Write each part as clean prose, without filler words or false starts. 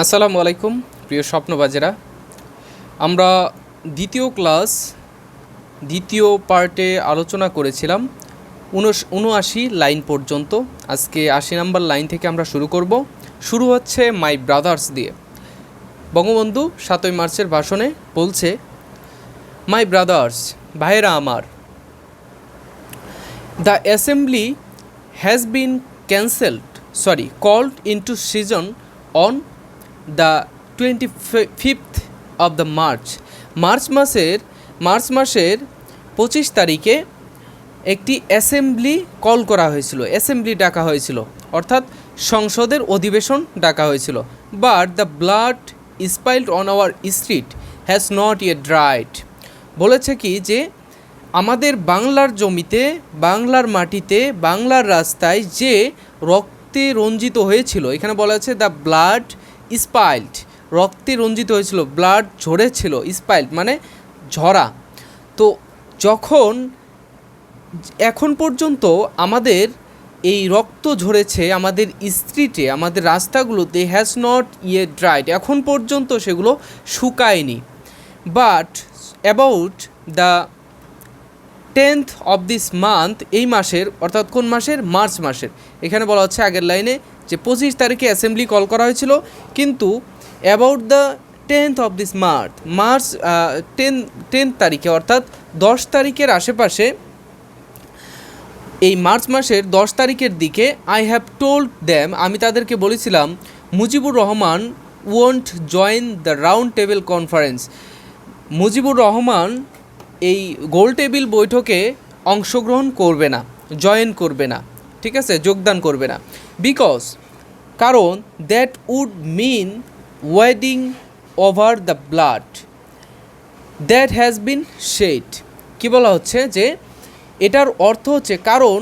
আসসালামু আলাইকুম প্রিয় স্বপ্নবাজেরা। আমরা দ্বিতীয় পার্টে আলোচনা করেছিলাম ৭৯ লাইন পর্যন্ত। আজকে ৮০ নম্বর লাইন থেকে আমরা শুরু হচ্ছে মাই ব্রাদার্স দিয়ে। বঙ্গবন্ধু ৭ই মার্চের ভাষণে বলছে, মাই ব্রাদার্স, ভাইয়েরা আমার, the assembly has been called into session on the 25th of the March মাসের 25 তারিখে একটি অ্যাসেম্বলি কল করা হয়েছিল, অ্যাসেম্বলি ডাকা হয়েছিল, অর্থাৎ সংসদের অধিবেশন ডাকা হয়েছিল। But the blood spilled on our street has not yet dried. বলেছে কি যে আমাদের বাংলার জমিতে, বাংলার মাটিতে, বাংলার রাস্তায় যে রক্তে রঞ্জিত হয়েছিল, এখানে বলা আছে দ্য ব্লাড স্পাইল্ড, রক্তে রঞ্জিত হয়েছিল, ব্লাড ঝরেছিল, স্পাইল্ড মানে ঝরা। তো এখন পর্যন্ত আমাদের এই রক্ত ঝরেছে আমাদের স্ট্রিটে, আমাদের রাস্তাগুলোতে, হ্যাজ নট ইয়েট ড্রাইড, এখন পর্যন্ত সেগুলো শুকায়নি। But about the 10th of this month, এই মাসের, অর্থাৎ কোন মাসের? মার্চ মাসের। এখানে বলা হচ্ছে আগের লাইনে যে 25 তারিখে অ্যাসেম্বলি কল করা হয়েছিল, কিন্তু about the 10th of this March 10 তারিখে, অর্থাৎ 10 তারিখের আশেপাশে, এই মার্চ মাসের 10 তারিখের দিকে, আই হ্যাভ টোল্ড দ্যাম, আমি তাদেরকে বলেছিলাম, Mujibur Rahman won't join the round table conference, Mujibur Rahman এই গোল টেবিল বৈঠকে অংশগ্রহণ করবে না, জয়েন করবে না, ঠিক আছে, যোগদান করবে না। বিকজ, কারণ, that would mean wading over the blood that has been shed. কী বলা হচ্ছে যে এটার অর্থ হচ্ছে, কারণ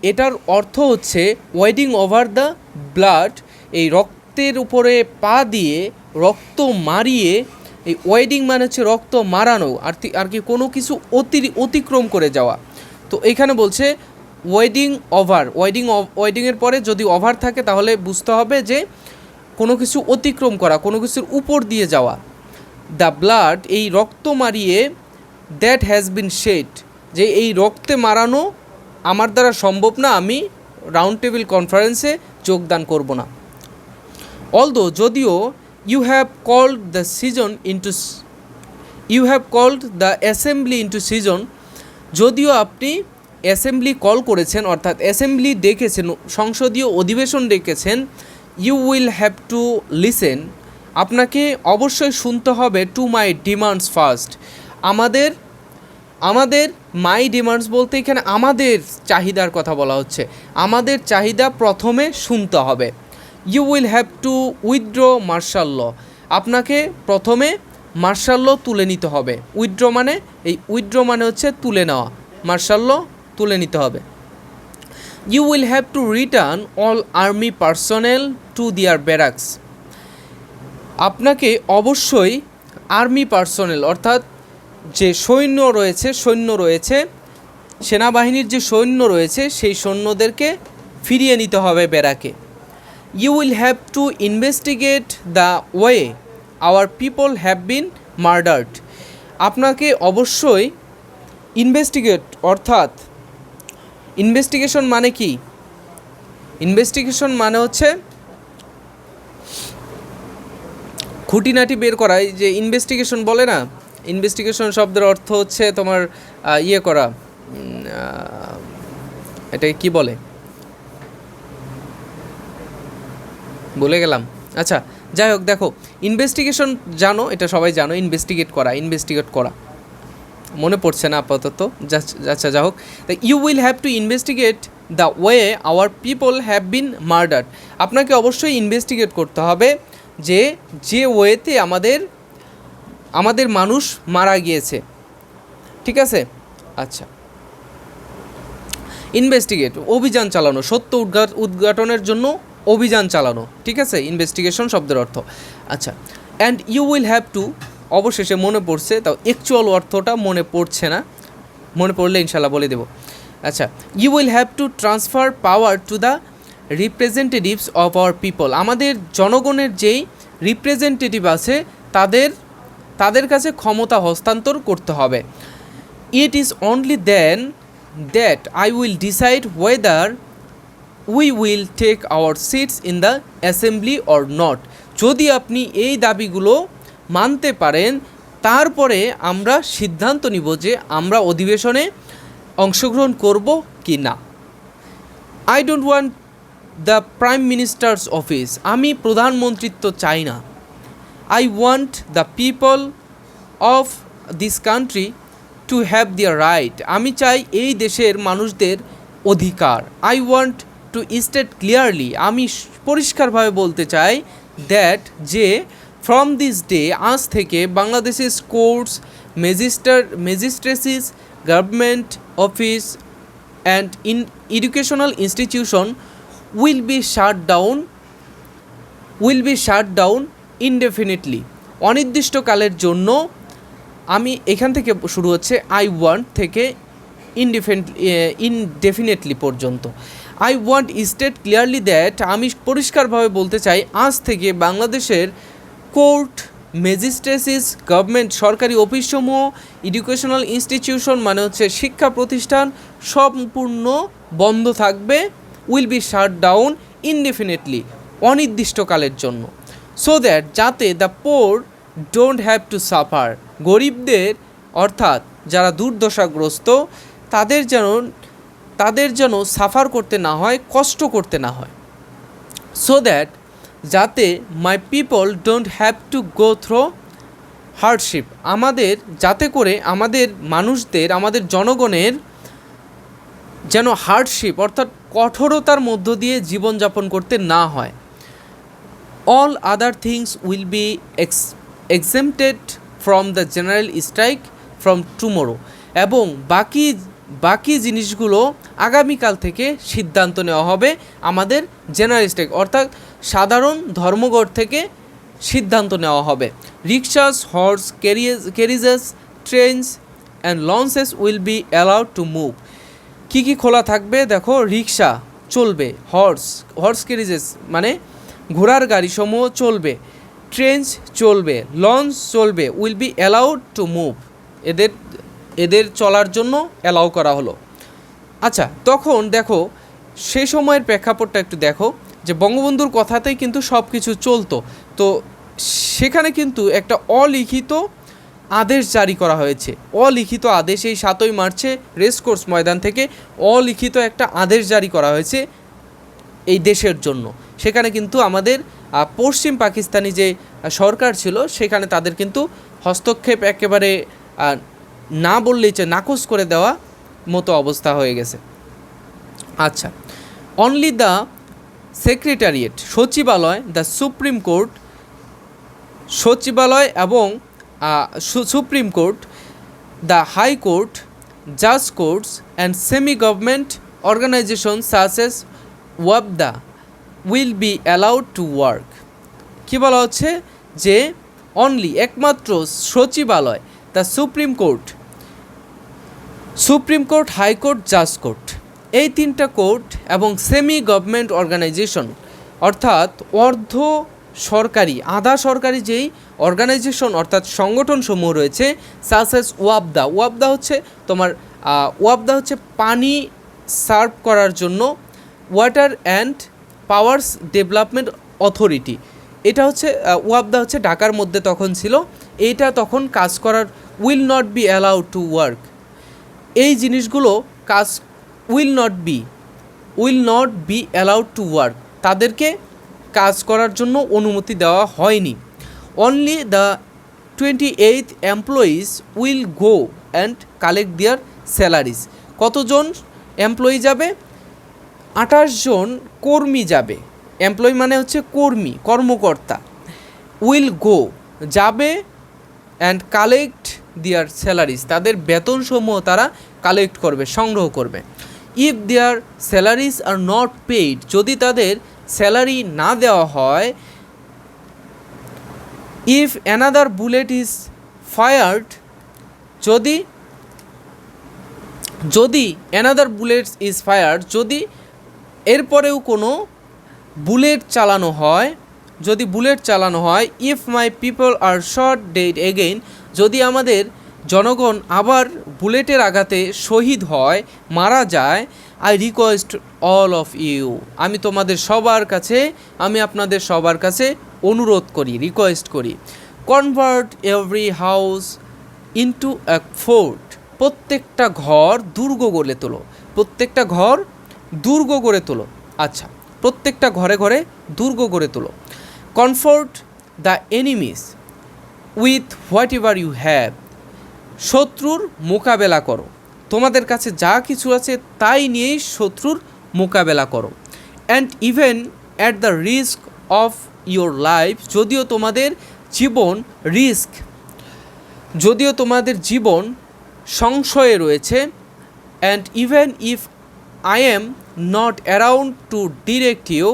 এটার অর্থ হচ্ছে ওয়েডিং ওভার দ্য ব্লাড, এই রক্তের উপরে পা দিয়ে রক্ত মারিয়ে, এই ওয়েডিং মানে হচ্ছে রক্ত মারানো, আর কি কোনো কিছু অতিক্রম করে যাওয়া। তো এইখানে বলছে ওয়েডিং ওভার, ওয়েডিংয়ের পরে যদি ওভার থাকে তাহলে বুঝতে হবে যে কোনো কিছু অতিক্রম করা, কোনো কিছুর উপর দিয়ে যাওয়া। দ্য ব্লাড, এই রক্ত মারিয়ে, দ্যাট হ্যাজ বিন শেড, যে এই রক্তে মারানো আমার দ্বারা সম্ভব না, আমি রাউন্ড টেবিল কনফারেন্সে যোগদান করব না। অলদো, যদিও, you have called the assembly into session, যদিও আপনি অ্যাসেম্বলি কল করেছেন, অর্থাৎ অ্যাসেম্বলি ডেকেছেন, সংসদীয় অধিবেশন ডেকেছেন, you will have to listen, আপনাকে অবশ্যই শুনতে হবে, টু মাই ডিমান্ডস ফার্স্ট, আমাদের মাই ডিমান্ডস বলতে এখানে আমাদের চাহিদার কথা বলা হচ্ছে, আমাদের চাহিদা প্রথমে শুনতে হবে। You will have to withdraw martial law, আপনাকে প্রথমে মার্শাল ল তুলে নিতে হবে। উইথড্র মানে হচ্ছে তুলে নেওয়া, মার্শাল ল তুলে নিতে হবে। You will have to return all army personnel to their barracks, আপনাকে অবশ্যই আর্মি পার্সোনেল, অর্থাৎ যে সৈন্য রয়েছে, সেনাবাহিনীর যে সৈন্য রয়েছে, সেই সৈন্যদেরকে ফিরিয়ে নিতে হবে ব্যারাকে। You will have to investigate the way our people have been murdered, আপনাকে অবশ্যই ইনভেস্টিগেট, অর্থাৎ ইনভেস্টিগেশন মানে কি? ইনভেস্টিগেশন মানে হচ্ছে খুঁটিনাটি বের করা, যে ইনভেস্টিগেশন বলে না, ইনভেস্টিগেশন শব্দের অর্থ হচ্ছে তোমার করা, এটাকে কি বলে বলে গেলাম। আচ্ছা, যাই হোক, দেখো, ইনভেস্টিগেশন জানো, এটা সবাই জানো, ইনভেস্টিগেট করা মনে পড়ছে না আপাতত। আচ্ছা, যাই হোক, you will have to investigate the way our people have been murdered, আপনাকে অবশ্যই ইনভেস্টিগেট করতে হবে যে ওয়েতে আমাদের মানুষ মারা গিয়েছে, ঠিক আছে। আচ্ছা, ইনভেস্টিগেট, অভিযান চালানো, সত্য উদ্ঘাটনের জন্য অভিযান চালানো, ঠিক আছে, ইনভেস্টিগেশন শব্দের অর্থ। আচ্ছা, and you will have to, অবশেষে মনে পড়ছে, তাও অ্যাকচুয়াল অর্থটা মনে পড়ছে না, মনে পড়লে ইনশাল্লাহ বলে দেব। আচ্ছা, you will have to transfer power to the representatives of our people, আমাদের জনগণের যেই রিপ্রেজেন্টেটিভ আছে তাদের কাছে ক্ষমতা হস্তান্তর করতে হবে। It is only then that I will decide whether we will take our seats in the assembly or not. যদি আপনি এই দাবিগুলো মানতে পারেন তারপরে আমরা সিদ্ধান্ত নিব যে আমরা অধিবেশনে অংশগ্রহণ করব কি না। I don't want the prime ministers office, আমি প্রধানমন্ত্রিত্ব চাই না। I want the people of this country to have their right, আমি চাই এই দেশের মানুষদের অধিকার। I want to state clearly, আমি পরিষ্কারভাবে বলতে চাই দ্যাট যে ফ্রম দিস ডে, আজ থেকে বাংলাদেশের courts, magistracies, government office and educational institution will be shut down indefinitely, অনির্দিষ্টকালের জন্য। আমি এখান থেকে শুরু হচ্ছে আই ওয়ান্ট থেকে ইনডেফিনেটলি পর্যন্ত। I want state clearly that, আমি পরিষ্কারভাবে বলতে চাই আজ থেকে বাংলাদেশের কোর্ট, ম্যাজিস্ট্রেসিস, গভর্নমেন্ট সরকারি অফিসসমূহ, এডুকেশনাল ইনস্টিটিউশন মানে হচ্ছে শিক্ষা প্রতিষ্ঠান সম্পূর্ণ বন্ধ থাকবে। উইল বি শাট ডাউন ইনডেফিনেটলি, অনির্দিষ্টকালের জন্য। সো দ্যাট, যাতে the poor don't have to suffer, গরিবদের অর্থাৎ যারা দুর্দশাগ্রস্ত তাদের যেন সাফার করতে না হয়, কষ্ট করতে না হয়। সো দ্যাট, যাতে মাই people don't have to go through hardship, যাতে করে আমাদের মানুষদের, আমাদের জনগণের যেন হার্ডশিপ অর্থাৎ কঠোরতার মধ্য দিয়ে জীবনযাপন করতে না হয়। All other things will be exempted from the general strike from tomorrow, এবং বাকি জিনিসগুলো আগামীকাল থেকে সিদ্ধান্ত নেওয়া হবে আমাদের জেনারেল স্ট্রাইক অর্থাৎ সাধারণ ধর্মঘট থেকে সিদ্ধান্ত নেওয়া হবে। Rickshaws, horse carriages, trains and launches will be allowed to move. কী কী খোলা থাকবে দেখো, রিক্সা চলবে, হর্স ক্যারিজেস মানে ঘোড়ার গাড়িসমূহ চলবে, ট্রেনস চলবে, লঞ্চ চলবে, will be allowed to move, এদের চলার জন্য অ্যালাউ করা হলো। আচ্ছা, তখন দেখো সে সময়ের প্রেক্ষাপটটা একটু দেখো যে বঙ্গবন্ধুর কথাতেই কিন্তু সব কিছু চলতো। তো সেখানে কিন্তু একটা অলিখিত আদেশ জারি করা হয়েছে, অলিখিত আদেশ। এই 7ই মার্চে রেসকোর্স ময়দান থেকে অলিখিত একটা আদেশ জারি করা হয়েছে এই দেশের জন্য। সেখানে কিন্তু আমাদের পশ্চিম পাকিস্তানি যে সরকার ছিল সেখানে তাদের কিন্তু হস্তক্ষেপ একেবারে না বললেই নাকচ করে দেওয়া মতো অবস্থা হয়ে গেছে। আচ্ছা, অনলি দ্য সেক্রেটারিয়েট, সচিবালয়, দ্য সুপ্রিম কোর্ট, সচিবালয় এবং supreme court, the high court, জাজ courts and semi government organisation such as Wabda will be allowed to work. কী বলা হচ্ছে যে অনলি একমাত্র সচিবালয়, দ্য সুপ্রিম কোর্ট, হাইকোর্ট, জাজ কোর্ট, এই 3টা কোর্ট এবং সেমি গভর্নমেন্ট অর্গানাইজেশন অর্থাৎ অর্ধ সরকারি, আধা সরকারি যেই অর্গানাইজেশন অর্থাৎ সংগঠনসমূহ রয়েছে, সাসেস ওয়াবদা হচ্ছে পানি সার্ভ করার জন্য water and powers development authority, এটা হচ্ছে ওয়াবদা হচ্ছে ঢাকার মধ্যে তখন ছিল, এইটা তখন কাজ করার, will not be allowed to work, এই জিনিসগুলো কাজ will not be allowed to work, তাদেরকে কাজ করার জন্য অনুমতি দেওয়া হয়নি। Only the 28 employees will go and collect their salaries. কতজন এমপ্লয়ি যাবে? 28 জন কর্মী যাবে। এমপ্লয়ি মানে হচ্ছে কর্মকর্তা। উইল গো যাবে অ্যান্ড কালেক্ট দেয়ার স্যালারিজ, তাদের বেতনসমূহ তারা কালেক্ট করবে, সংগ্রহ করবে। If their salaries are not paid, যদি তাদের স্যালারি না দেওয়া হয়, if another bullet is fired, যদি অ্যানাদার বুলেট ইজ ফায়ার্ড, যদি এরপরেও কোনো বুলেট চালানো হয়, যদি বুলেট চালানো হয়, if my people are shot dead again, যদি আমাদের জনগণ আবার বুলেটের আঘাতে শহীদ হয়, মারা যায়, I request all of you, আমি তোমাদের সবার কাছে, আমি আপনাদের সবার কাছে অনুরোধ করি, রিকোয়েস্ট করি, convert every house into a fort, প্রত্যেকটা ঘর দুর্গ গড়ে তোলো, প্রত্যেকটা ঘর দুর্গ গড়ে তোলো। আচ্ছা, প্রত্যেকটা ঘরে ঘরে দুর্গ গড়ে তোলো। Comfort the enemies with whatever you have, শত্রুর মোকাবেলা করো, তোমাদের কাছে যা কিছু আছে তাই নিয়েই শত্রুর মোকাবেলা করো। And even at the risk of your life, যদিও তোমাদের জীবন রিস্ক, যদিও তোমাদের জীবন সংশয়ে রয়েছে। And even if I am not around to direct you,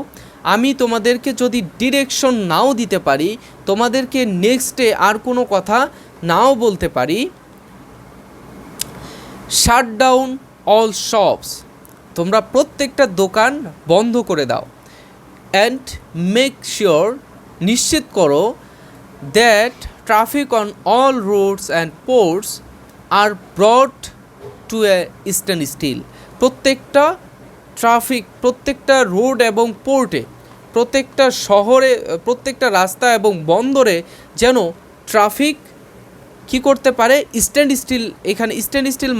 আমি তোমাদেরকে যদি ডিরেকশন নাও দিতে পারি, তোমাদেরকে নেক্সটে আর কোনো কথা নাও বলতে পারি, শাট ডাউন অল শপস, তোমরা প্রত্যেকটা দোকান বন্ধ করে দাও। অ্যান্ড মেক শিওর, নিশ্চিত করো, that traffic on all roads and ports are brought to a standstill, প্রত্যেকটা ট্রাফিক, প্রত্যেকটা রোড এবং পোর্টে, প্রত্যেকটা শহরে, প্রত্যেকটা রাস্তা এবং বন্দরে যেন ট্রাফিক কী করতে পারে, স্ট্যান্ড স্টিল। এখানে স্ট্যান্ড স্টিল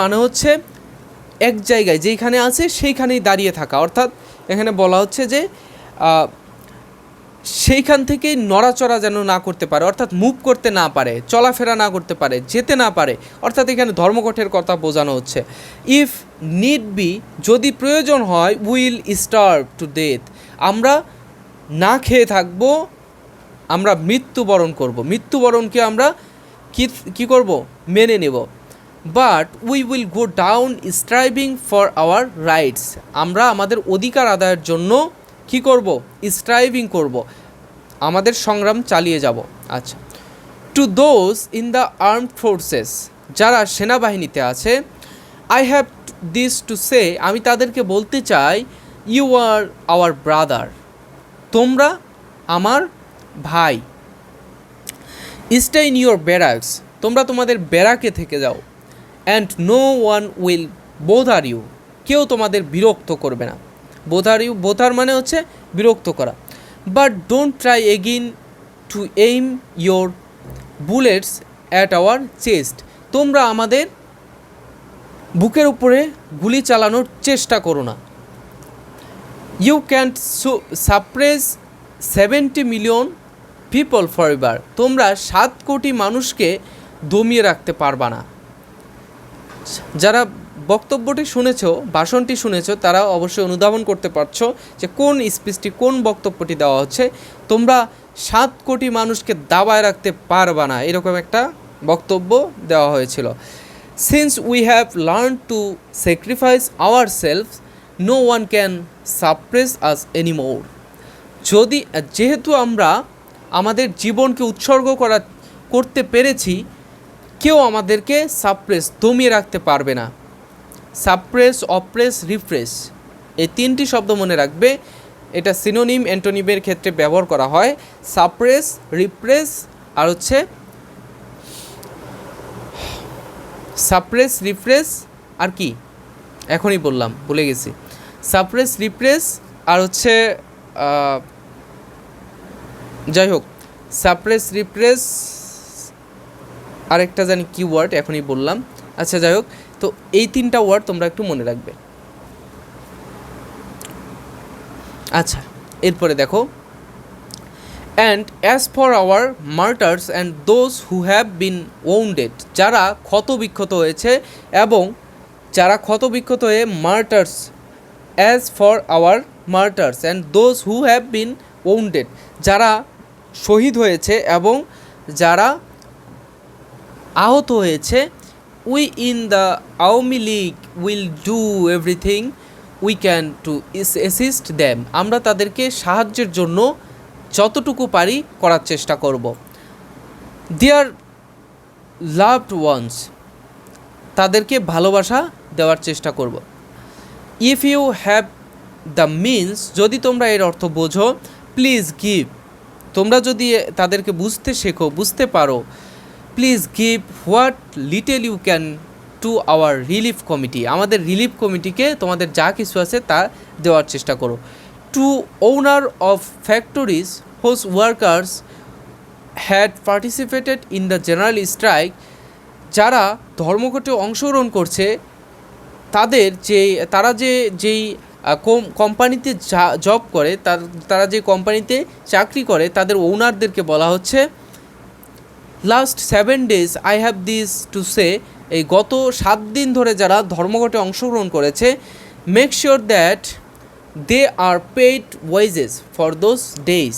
মানে হচ্ছে এক জায়গায় যেইখানে আছে সেইখানেই দাঁড়িয়ে থাকা, অর্থাৎ এখানে বলা হচ্ছে যে সেইখান থেকেই নড়াচড়া যেন না করতে পারে, অর্থাৎ মুভ করতে না পারে, চলাফেরা না করতে পারে, যেতে না পারে, অর্থাৎ এখানে ধর্মঘটের কথা বোঝানো হচ্ছে। ইফ নিড বি, যদি প্রয়োজন হয়, উইল স্টার্ভ টু ডেথ, আমরা না খেয়ে থাকবো, আমরা মৃত্যুবরণ করব, মৃত্যুবরণকে আমরা কী করব, মেনে নেব। But we will go down striving for our rights, আমরা আমাদের অধিকার আদায়ের জন্য কী করব, স্ট্রাইভিং করব, আমাদের সংগ্রাম চালিয়ে যাব। আচ্ছা, to those in the armed forces, যারা সেনাবাহিনীতে আছে, আই হ্যাভ দিস টু সে, আমি তাদেরকে বলতে চাই, ইউ আর আওয়ার ব্রাদার, তোমরা আমার ভাই। স্টে ইন ইউর ব্যারাকস, তোমরা তোমাদের ব্যারাকে থেকে যাও। And no one will bother you, কেউ তোমাদের বিরক্ত করবে না। বোথার মানে হচ্ছে বিরক্ত করা। But don't try again to aim your bullets at our chest, তোমরা আমাদের বুকের উপরে গুলি চালানোর চেষ্টা করো না। You can't suppress 70 million people forever, তোমরা 7 কোটি মানুষকে দমিয়ে রাখতে পারবা না। যারা বক্তব্যটি শুনেছ, ভাষণটি শুনেছ, তারা অবশ্যই অনুধাবন করতে পারছো যে কোন স্পিচটি, কোন বক্তব্যটি দেওয়া হচ্ছে। তোমরা 7 কোটি মানুষকে দাবায় রাখতে পারবা না, এরকম একটা বক্তব্য দেওয়া হয়েছিল। Since we have learn to sacrifice our selves, no one can suppress us anymore, যেহেতু আমরা আমাদের জীবনকে উৎসর্গ করতে পেরেছি, কেউ আমাদেরকে সাপ্রেস, দমিয়ে রাখতে পারবে না। সাপ্রেস, অপ্রেস, রিপ্রেস, এই 3টি শব্দ মনে রাখবে, এটা সিনোনিম অ্যান্টোনিমের ক্ষেত্রে ব্যবহার করা হয়। সাপ্রেস, রিপ্রেস আর হচ্ছে সাপ্রেস, রিপ্রেস আর কি এখনই বললাম, ভুলে গেছি। সাপ্রেস, রিপ্রেস আর হচ্ছে যাই হোক, সাপ্রেস, রিপ্রেস আরেকটা জানি কি ওয়ার্ড, এখনই বললাম। আচ্ছা যাই হোক, তো এই 3টা ওয়ার্ড তোমরা একটু মনে রাখবে। আচ্ছা, এরপরে দেখো, and as for our martyrs and those who have been wounded, যারা ক্ষতবিক্ষত হয়েছে এবং যারা ক্ষতবিক্ষত হয়ে martyrs, as for our martyrs and those who have been wounded, যারা শহীদ হয়েছে এবং যারা আহত হয়েছে, we in the Awami League will do everything we can to assist them, আমরা তাদেরকে সাহায্যের জন্য যতটুকু পারি করার চেষ্টা করব। দেয়ার লাভড ওয়ান্স, তাদেরকে ভালোবাসা দেওয়ার চেষ্টা করব। If you have the means, যদি তোমরা এর অর্থ বোঝো, প্লিজ গিভ, তোমরা যদি তাদেরকে বুঝতে শেখো, বুঝতে পারো, please give what little you can to our relief committee, আমাদের রিলিফ কমিটিকে তোমাদের যা কিছু আছে তা দেওয়ার চেষ্টা করো। To owner of factories whose workers had participated in the general strike, যারা ধর্মঘটে অংশগ্রহণ করছে তারা যেই কোম্পানিতে জব করে, তারা যে কোম্পানিতে চাকরি করে তাদের ওনারদেরকে বলা হচ্ছে last 7 days I have this to say, এই গত 7 দিন ধরে যারা ধর্মঘটে অংশগ্রহণ করেছে, make sure that they are paid wages for those days,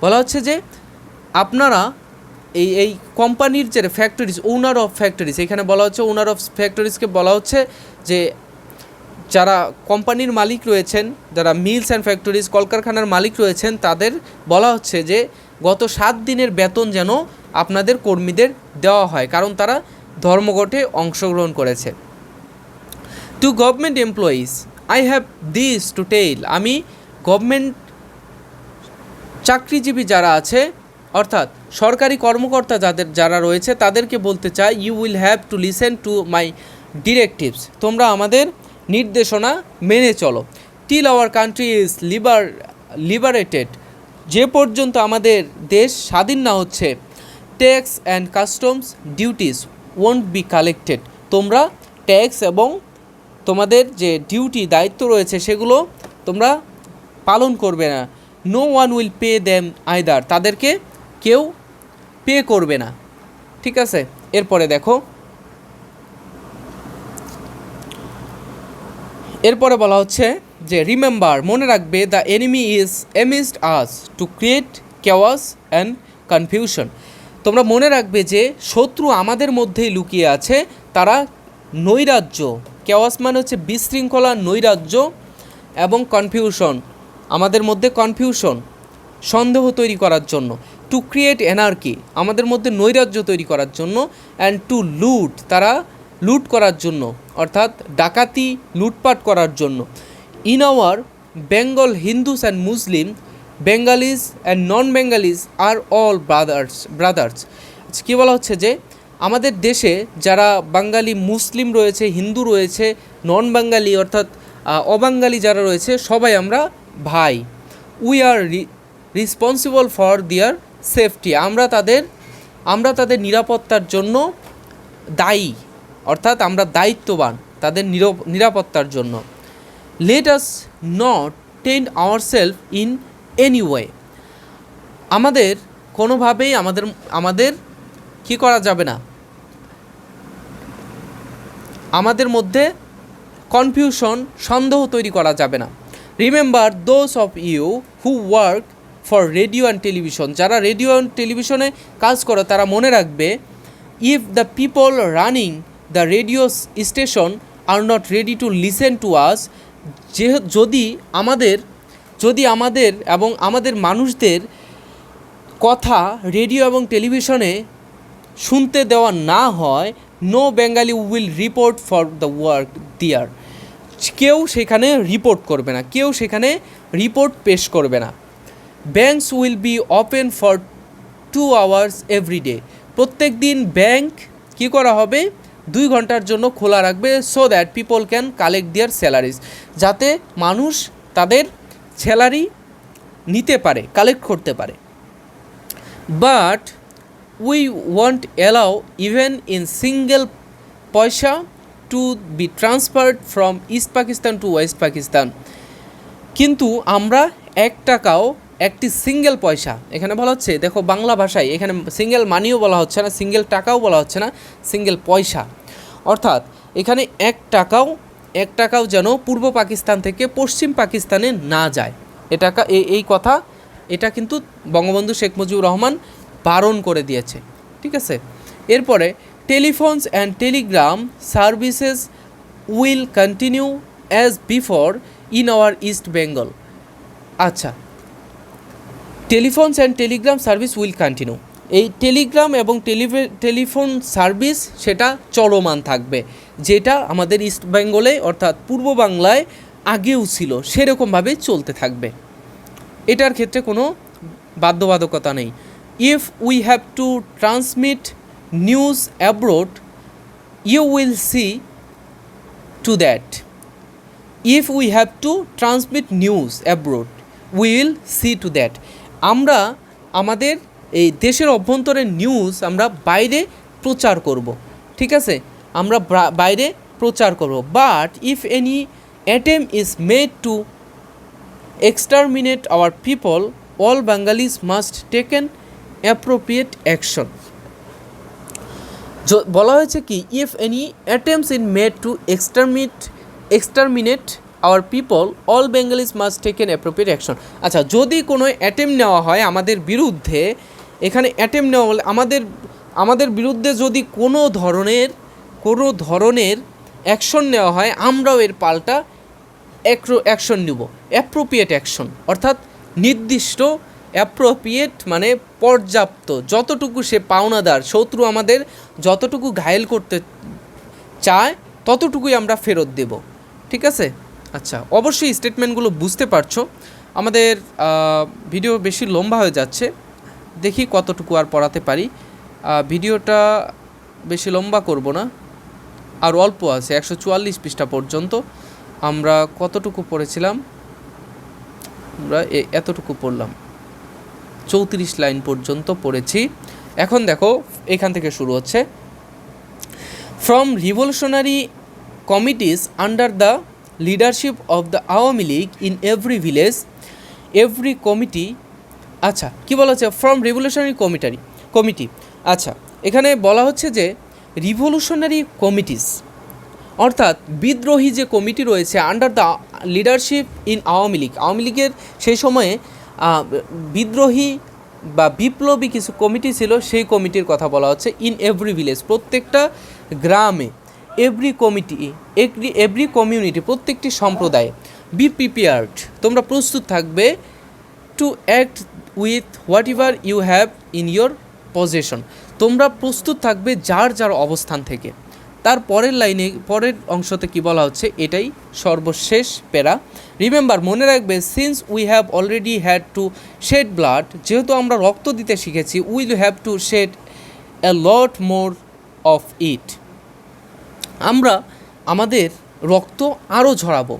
বলা হচ্ছে যে আপনারা এই কোম্পানির যে ফ্যাক্টরিজ, ওনার অফ ফ্যাক্টরিজ, এখানে বলা হচ্ছে ওনার অফ ফ্যাক্টরিজকে বলা হচ্ছে যে যারা কোম্পানির মালিক রয়েছেন, যারা মিলস অ্যান্ড ফ্যাক্টরিজ, কলকারখানার মালিক রয়েছেন, তাদের বলা হচ্ছে যে গত 7 দিনের বেতন যেন আপনাদের কর্মীদের দেওয়া হয়, কারণ তারা ধর্মঘটে অংশগ্রহণ করেছে। To government employees I have this to tell, আমি গভর্নমেন্ট চাকরিজীবী যারা আছে, অর্থাৎ সরকারি কর্মকর্তা যারা রয়েছে তাদেরকে বলতে চাই, you will have to listen to my directives, তোমরা আমাদের নির্দেশনা মেনে চলো। Till our country is liberated, যে পর্যন্ত আমাদের দেশ স্বাধীন না হচ্ছে, tax and customs duties won't be collected, তোমরা ট্যাক্স এবং তোমাদের যে ডিউটি দায়িত্ব রয়েছে সেগুলো তোমরা পালন করবে না। No one will pay them either, তাদেরকে কেউ পে করবে না। ঠিক আছে, এরপরে দেখো, এরপরে বলা হচ্ছে যে রিমেম্বার, মনে রাখবে, the enemy is amidst us to create chaos and confusion, তোমরা মনে রাখবে যে শত্রু আমাদের মধ্যেই লুকিয়ে আছে, তারা নৈরাজ্য, কেওয়াস মানে হচ্ছে বিশৃঙ্খলা, নৈরাজ্য এবং কনফিউশন, আমাদের মধ্যে কনফিউশন, সন্দেহ তৈরি করার জন্য। টু ক্রিয়েট এনার্কি, আমাদের মধ্যে নৈরাজ্য তৈরি করার জন্য। অ্যান্ড টু লুট, তারা লুট করার জন্য, অর্থাৎ ডাকাতি, লুটপাট করার জন্য। In our Bengal Hindus and Muslim, Bengalis and non Bengalis are all brothers. কী বলা হচ্ছে যে আমাদের দেশে যারা বাঙালি, মুসলিম রয়েছে, হিন্দু রয়েছে, নন বাঙালি অর্থাৎ অবাঙালি যারা রয়েছে, সবাই আমরা ভাই। We are responsible for their safety, আমরা তাদের নিরাপত্তার জন্য দায়ী, অর্থাৎ আমরা দায়িত্ববান তাদের নিরাপত্তার জন্য। Let us not tend ourself in any way, আমাদের কোনোভাবেই আমাদের কী করা যাবে না, আমাদের মধ্যে কনফিউশন, সন্দেহ তৈরি করা যাবে না। Remember those of you who work for radio and television, যারা রেডিও অ্যান্ড টেলিভিশনে কাজ করে তারা মনে রাখবে, if the people running the radio station are not ready to listen to us, যদি আমাদের এবং আমাদের মানুষদের কথা রেডিও এবং টেলিভিশনে শুনতে দেওয়া না হয়, no Bengali will report for the work there, কেউ সেখানে রিপোর্ট করবে না, কেউ সেখানে রিপোর্ট পেশ করবে না। Banks will be open for 2 hours every day, প্রত্যেক দিন ব্যাংক কী করা হবে, 2 ঘন্টার জন্য খোলা রাখবে, so that people can collect their salaries, যাতে মানুষ তাদের স্যালারি নিতে পারে, কালেক্ট করতে পারে। But we won't allow even in single paisa to be transferred from East Pakistan to West Pakistan, কিন্তু আমরা 1 টাকাও, একটি সিঙ্গেল পয়সা, এখানে বলা হচ্ছে, দেখো বাংলা ভাষায় এখানে সিঙ্গেল মানিও বলা হচ্ছে না, সিঙ্গেল টাকাও বলা হচ্ছে না, সিঙ্গেল পয়সা, অর্থাৎ এখানে 1 টাকাও যেন পূর্ব পাকিস্তান থেকে পশ্চিম পাকিস্তানে না যায়, এই কথা এটা কিন্তু বঙ্গবন্ধু শেখ মুজিবুর রহমান বারণ করে দিয়েছে। ঠিক আছে, এরপরে telephones and telegram services will continue as before in our East Bengal. আচ্ছা, telephones and telegram service will continue, এই টেলিগ্রাম এবং টেলিফোন সার্ভিস সেটা চলমান থাকবে, যেটা আমাদের ইস্ট বেঙ্গলে অর্থাৎ পূর্ব বাংলায় আগেও ছিল সেরকমভাবে চলতে থাকবে, এটার ক্ষেত্রে কোনো বাধ্যবাধকতা নেই। If we have to transmit news abroad you will see to that. If we have to transmit news abroad we will see to that. আমরা আমাদের এই দেশের অভ্যন্তরের নিউজ আমরা বাইরে প্রচার করব, ঠিক আছে, আমরা বাইরে প্রচার করব। But if any attempt is made to exterminate our people all Bengalis must taken appropriate action. বলা হয়েছে কি, if any attempts in made to exterminate our people all Bengalis must taken appropriate action. আচ্ছা, যদি কোনো attempt নেওয়া হয় আমাদের বিরুদ্ধে, এখানে অ্যাটেম্প নেওয়া বলে আমাদের বিরুদ্ধে যদি কোনো ধরনের অ্যাকশন নেওয়া হয়, আমরাও এর পাল্টা অ্যাকশন নেব। অ্যাপ্রোপ্রিয়েট অ্যাকশন অর্থাৎ নির্দিষ্ট, অ্যাপ্রোপ্রিয়েট মানে পর্যাপ্ত, যতটুকু সে পাওনাদার, শত্রু আমাদের যতটুকু ঘায়েল করতে চায় ততটুকুই আমরা ফেরত দেব, ঠিক আছে। আচ্ছা, অবশ্যই স্টেটমেন্টগুলো বুঝতে পারছো। আমাদের ভিডিও বেশি লম্বা হয়ে যাচ্ছে, দেখি কতটুকু আর পড়াতে পারি। ভিডিওটা বেশি লম্বা করব না, আর অল্প আছে 144 পৃষ্ঠা পর্যন্ত। আমরা কতটুকু পড়েছিলাম, আমরা এতটুকু পড়লাম, 34 লাইন পর্যন্ত পড়েছি। এখন দেখো এখান থেকে শুরু হচ্ছে। From revolutionary committees under the leadership of the Awami league in every village every committee. আচ্ছা, কী বলা হচ্ছে, ফ্রম রিভলিউশনারি কমিটি। আচ্ছা, এখানে বলা হচ্ছে যে রিভলিউশনারি কমিটিস অর্থাৎ বিদ্রোহী যে কমিটি রয়েছে under the leadership in Awami লীগের সেই সময়ে বিদ্রোহী বা বিপ্লবী কিছু কমিটি ছিল, সেই কমিটির কথা বলা হচ্ছে। ইন এভরি ভিলেজ, প্রত্যেকটা গ্রামে, এভরি কমিউনিটি, প্রত্যেকটি সম্প্রদায়ে। বি প্রিপেয়ার্ড, তোমরা প্রস্তুত থাকবে। To act with whatever you have in your possession, তোমরা প্রস্তুত থাকবে যার যার অবস্থান থেকে। তার পরের অংশতে কি বলা হচ্ছে, এটাই সর্বশেষ প্যারা। রিমেম্বার, মনে রাখবে, since we have already had to shed blood, যেহেতু আমরা রক্ত দিতে শিখেছি, will have to shed a lot more of it, আমরা আমাদের রক্ত আরও ঝরাবো।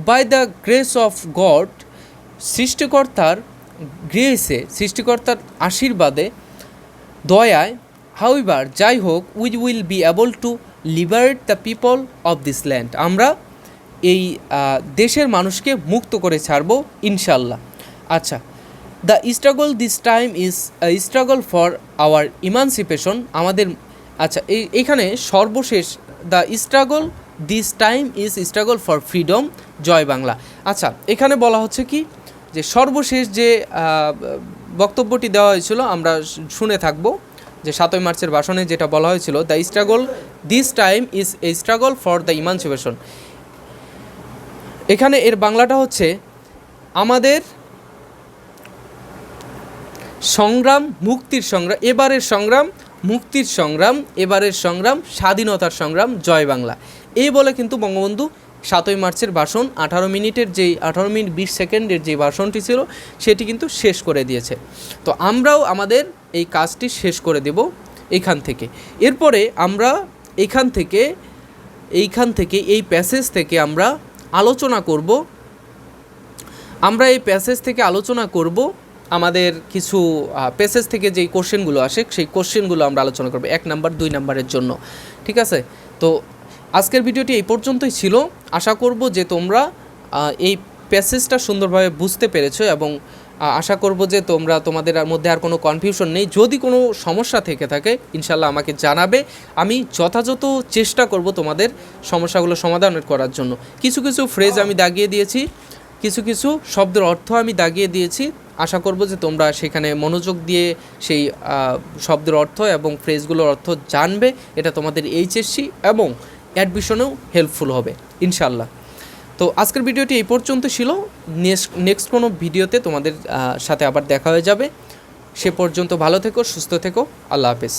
By the grace of God, সৃষ্টিকর্তার আশীর্বাদে, দয়ায়, হাউএভার, যাই হোক, we will be able to liberate the people of this land, আমরা এই দেশের মানুষকে মুক্ত করে ছাড়বো ইনশাল্লাহ। আচ্ছা, the struggle this time is struggle for hour emancipation, আমাদের, আচ্ছা এইখানে সর্বশেষ, the struggle this time is struggle for freedom, জয় বাংলা। আচ্ছা, এখানে বলা হচ্ছে কি, যে সর্বশেষ যে বক্তব্যটি দেওয়া হয়েছিল আমরা শুনে থাকবো, যে 7ই মার্চের ভাষণে যেটা বলা হয়েছিল, the struggle this time is a struggle for the emancipation. এখানে এর বাংলাটা হচ্ছে, আমাদের সংগ্রাম, মুক্তির সংগ্রাম, এবারের সংগ্রাম, স্বাধীনতার সংগ্রাম, জয় বাংলা। এই বলে কিন্তু বঙ্গবন্ধু 7ই মার্চের ভাষণ 18 মিনিট 20 সেকেন্ডের যে ভাষণটি ছিল সেটি কিন্তু শেষ করে দিয়েছে। তো আমরাও আমাদের এই কাজটি শেষ করে দেব এখান থেকে। এরপরে আমরা এইখান থেকে এই প্যাসেজ থেকে আমরা আলোচনা করব। আমাদের কিছু প্যাসেজ থেকে যেই কোশ্চেনগুলো আসে সেই কোশ্চেনগুলো আমরা আলোচনা করব 1 নাম্বার 2 নাম্বারের জন্য, ঠিক আছে। তো আজকের ভিডিওটি এই পর্যন্তই ছিল। আশা করব যে তোমরা এই প্যাসেজটা সুন্দরভাবে বুঝতে পেরেছো, এবং আশা করব যে তোমাদের মধ্যে আর কোনো কনফিউশন নেই। যদি কোনো সমস্যা থেকে থাকে ইনশাল্লাহ আমাকে জানাবে, আমি যথাযথ চেষ্টা করব তোমাদের সমস্যাগুলো সমাধান করার জন্য। কিছু ফ্রেজ আমি দাগিয়ে দিয়েছি, কিছু শব্দের অর্থ আমি দাগিয়ে দিয়েছি। আশা করব যে তোমরা সেখানে মনোযোগ দিয়ে সেই শব্দের অর্থ এবং ফ্রেজগুলোর অর্থ জানবে। এটা তোমাদের এইচএসসি এবং অ্যাডমিশনেও হেল্পফুল হবে ইনশাল্লাহ। তো আজকের ভিডিওটি এই পর্যন্ত ছিল। নেক্সট কোনো ভিডিওতে তোমাদের সাথে আবার দেখা হয়ে যাবে। সে পর্যন্ত ভালো থেকো, সুস্থ থেকো, আল্লাহ হাফেজ।